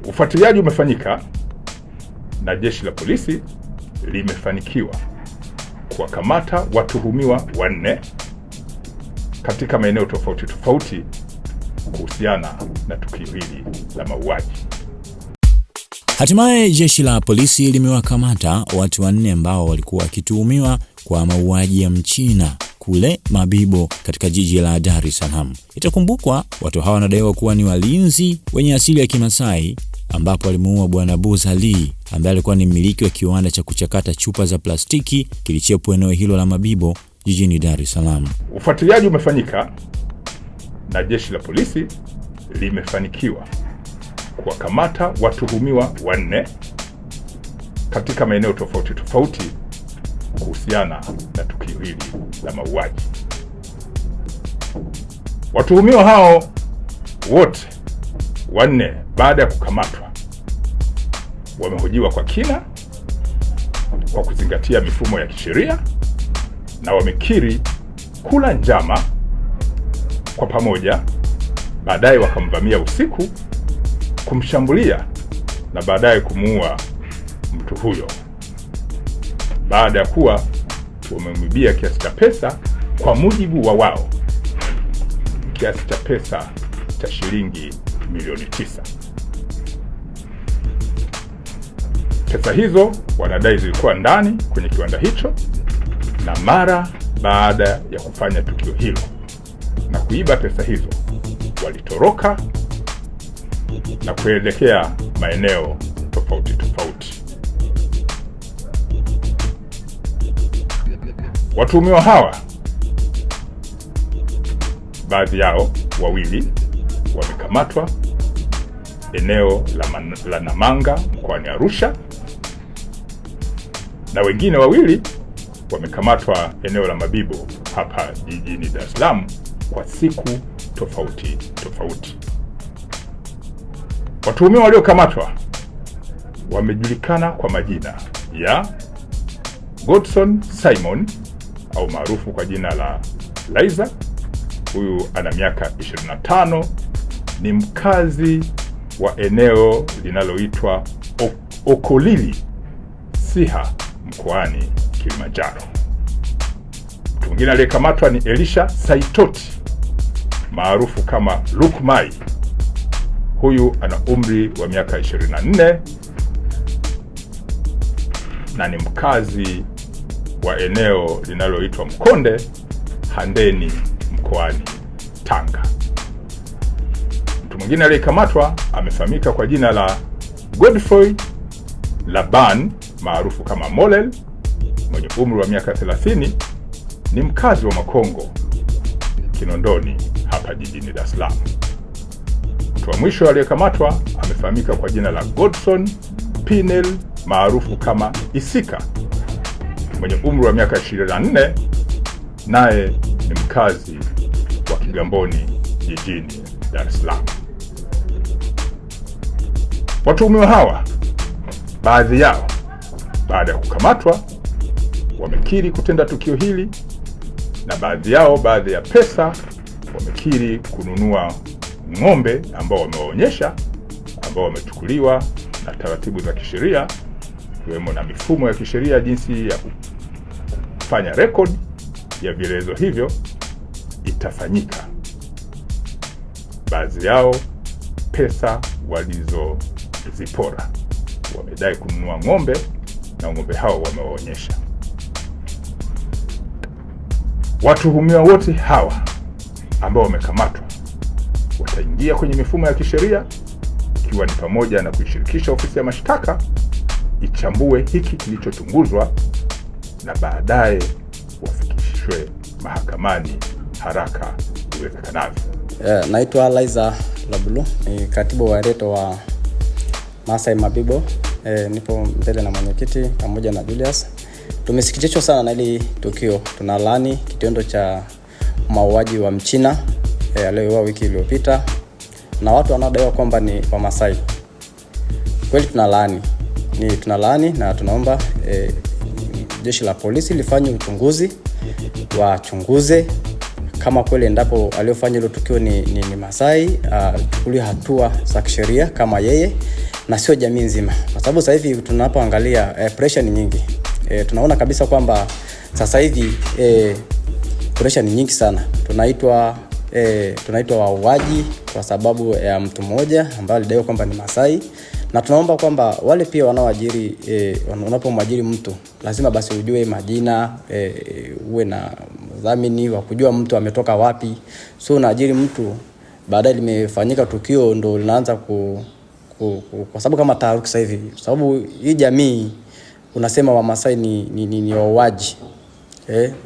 Ufuatiliaji umefanyika na jeshi la polisi limefanikiwa kuwakamata watuhumiwa 4 katika maeneo tofauti tofauti kuhusiana na tukio hili la mauaji. Hatimaye jeshi la polisi limewakamata watu 4 ambao walikuwa wakituhumiwa kwa mauaji ya Mchina kule Mabibo katika jiji la Dar es Salaam. Itakumbukwa watu hawa wanadaiwa kuwa ni walinzi wenye asili ya Kimasai, ambapo walimuua Bwana Buza Lee ambaye alikuwa ni mmiliki wa kiwanda cha kuchakata chupa za plastiki kilichopo eneo hilo la Mabibo jijini Dar es Salaam. Ufuatiliaji umefanyika na jeshi la polisi limefanikiwa kuwakamata watuhumiwa 4 katika maeneo tofauti tofauti kuhusiana na tukio hili la mauaji. Watuhumiwa hao wote 4 baada ya kukamatwa wamehojiwa kwa kina kwa kuzingatia mifumo ya kisheria na wamekiri kula njama kwa pamoja, baadaye wakamvamia usiku, kumshambulia na baadaye kumuua mtu huyo, baada ya kuwa wamemwibia kiasi cha pesa, kwa mujibu wa wao, kiasi cha pesa cha shilingi milioni 9. Pesa hizo wanadai zilikuwa ndani kwenye kiwanda hicho, na mara baada ya kufanya tukio hilo na kuiba pesa hizo walitoroka na kuelekea maeneo tofauti tofauti. Watuhumiwa hawa, baadhi yao 2 wamekamatwa eneo la Namanga mkoani Arusha, na wengine 2 wamekamatwa eneo la Mabibo hapa jijini Dar es Salaam kwa siku tofauti tofauti. Watuhumiwa waliokamatwa wamejulikana kwa majina ya Godson Simon au maarufu kwa jina la Laizer. Huyu ana miaka 25, ni mkazi wa eneo linaloitwa Okolili, Siha, mkoani Kilimanjaro. Mtu mwingine aliyekamatwa ni Elisha Saitoti maarufu kama Lukmai. Huyu ana umri wa miaka 24 na ni mkazi wa eneo linaloitwa Mkonde, Handeni, mkoani Tanga. Mtu mwingine aliyekamatwa amefahamika kwa jina la Godfrey Laban maarufu kama Molel, mwenye umri wa miaka 30, ni mkazi wa Makongo, Kinondoni, hapa jijini Dar es Salaam. Mtu wa mwisho aliyekamatwa amefahamika kwa jina la Godson Pinel maarufu kama Isika, mwenye umri wa miaka 24, naye ni mkazi wa Kigamboni jijini Dar es Salaam. Watuhumiwa hawa, baadhi yao baada ya kukamatwa wamekiri kutenda tukio hili, na baadhi ya pesa wamekiri kununua ng'ombe ambao wamewaonyesha, ambao wamechukuliwa na taratibu za kisheria, ikiwemo na mifumo ya kisheria jinsi ya kufanya record ya vielezo hivyo itafanyika. Baadhi yao pesa walizozipora wamedai kununua ng'ombe, na ng'ombe hao wamewaonyesha. Watuhumiwa wote hawa ambao wamekamatwa wataingia kwenye mifumo ya kisheria, ikiwa ni pamoja na kuishirikisha ofisi ya mashtaka ichambue hiki kilichochunguzwa, na baadaye wafikishwe mahakamani haraka iwezekanavyo. Naitwa Laizer Labulu, ni katibu wa reto wa Masai Mabibo. Nipo mbele na mwenyekiti pamoja na Julius. Tumesikitishwa sana na hili tukio. Tunalaani kitendo cha mauaji wa Mchina aliyeuawa wiki iliyopita na watu wanaodaiwa kwamba ni wa Masai. Kweli tunalaani na tunaomba jeshi la polisi lifanye uchunguzi, wachunguze kama kweli endapo aliyofanya hilo tukio ni Masai, chukuliwe hatua za kisheria kama yeye, na sio jamii nzima, kwa sababu sasa hivi tunapoangalia pressure ni nyingi. Tunaona kabisa kwamba sasa hivi pressure ni nyingi sana. Tunaitwa wauaji kwa sababu ya mtu mmoja ambaye alidai kwamba ni Masai, na tunaomba kwamba wale pia wanaoajiri unapomwajiri mtu lazima basi ujue majina, uwe na dhamini wa kujua mtu ametoka wapi. So unaajiri mtu baadaye limefanyika tukio ndo linaanza kwa sababu kama taharuki sasa hivi, sababu hii jamii unasema wa Masai ni wauaji,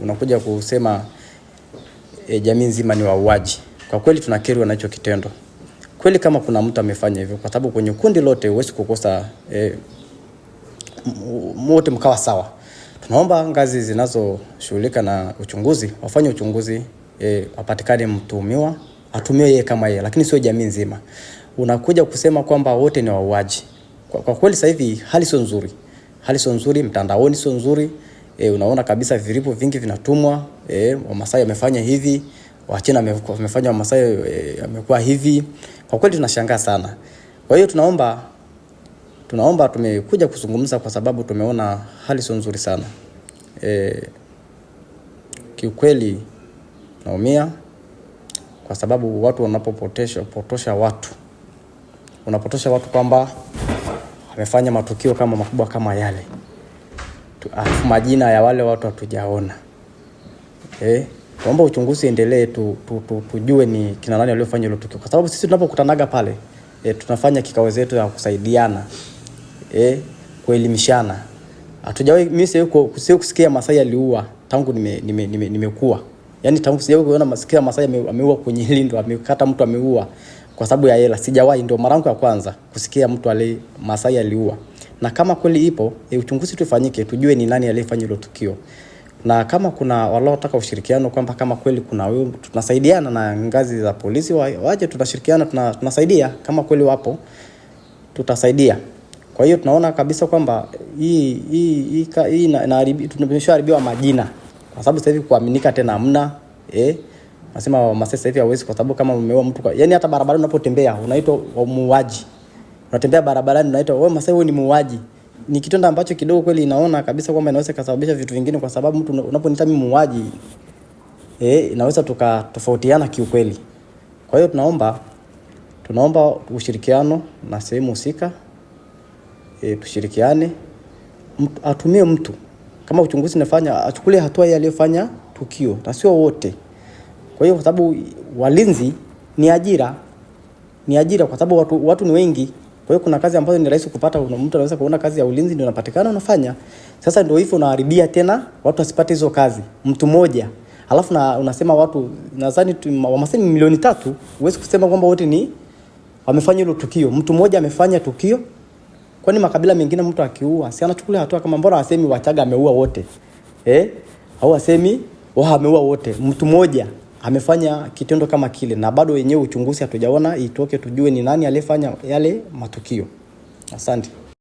unakuja kusema jamii nzima ni wauaji. Kwa kweli tunakerwa na hicho kitendo kweli, kama kuna mtu amefanya hivyo, kwa sababu kwenye kundi lote huwezi kukosa wote mkawa sawa. Tunaomba ngazi zinazoshughulika na uchunguzi wafanye uchunguzi, wapatikane mtuhumiwa, atumiwe yeye kama yeye, lakini sio jamii nzima. Unakuja kusema kwamba wote ni wauaji. Kwa kweli sasa hivi hali sio nzuri. Hali sio nzuri, mtandaoni sio nzuri. Unaona kabisa vilipo vingi vinatumwa, Wamasai wamefanya hivi, Wachina wamefanya Wamasai amekuwa hivi. Kwa kweli tunashangaa sana. Kwa hiyo tunaomba tumekuja kuzungumza kwa sababu tumeona hali sio nzuri sana. Kiukweli naumia kwa sababu watu wanapopotosha watu. Unapotosha watu kwamba wamefanya matukio kama makubwa kama yale. Majina ya wale watu hatujaona. Tuomba uchunguzi endelee, tujue ni kina nani waliofanya hilo tukio. Kwa sababu sisi tunapokutanaga pale, tunafanya kikao zetu ya kusaidiana, kuelimishana. Hatujawahi mimi sio kusikia Masai aliua tangu nimekuwa. Yaani tangu sijawahi kuona Masai ameua kwenye lindo, amekata mtu ameua kwa sababu ya hela. Sijawahi, ndio mara yangu ya kwanza kusikia mtu Masai aliua. Na kama kweli ipo, uchunguzi tufanyike, tujue ni nani aliyefanya hilo tukio. Na kama kuna wanaotaka ushirikiano kwamba kama kweli kuna wewe, tunasaidiana na ngazi za polisi waje, tunashirikiana, tunasaidia. Kama kweli wapo, tutasaidia. Kwa hiyo tunaona kabisa kwamba hii tumeshaharibiwa majina. Kwa sababu sasa hivi kuaminika tena hamna. Nasema Wamasai sasa hivi hawezi, kwa sababu kama umeua mtu, yani hata barabarani unapotembea unaitwa muuaji. Unatembea barabarani unaitwa wewe Masai, wewe ni muuaji. Ni kitendo ambacho kidogo kweli inaona kabisa kwamba inaweza kusababisha vitu vingine, kwa sababu mtu unaponiita mimi muuaji, inaweza tukatofautiana kiukweli. Kwa hiyo tunaomba ushirikiano na sehemu husika, tushirikiane, atumie mtu kama uchunguzi unafanya, achukulie hatua yeye aliyofanya tukio na sio wote. Kwa hiyo kwa sababu walinzi ni ajira kwa sababu watu ni wengi. Kwa hiyo kuna kazi ambazo ni rahisi kupata, mtu anaweza kuona kazi ya ulinzi ndio unapatikana unafanya. Sasa ndio hivyo unaharibia tena watu wasipate hizo kazi. Mtu mmoja. Alafu unasema watu nadhani Wamasai milioni 3, huwezi kusema kwamba wote ni wamefanya hilo tukio. Mtu mmoja amefanya tukio. Kwani makabila mengine mtu akiua, si anachukulia hatua kama mbona wasemi Wachaga ameua wote? Au wasemi ameua wote. Mtu mmoja amefanya kitendo kama kile, na bado wenyewe uchunguzi hatujaona itoke tujue ni nani aliyefanya yale matukio. Asante.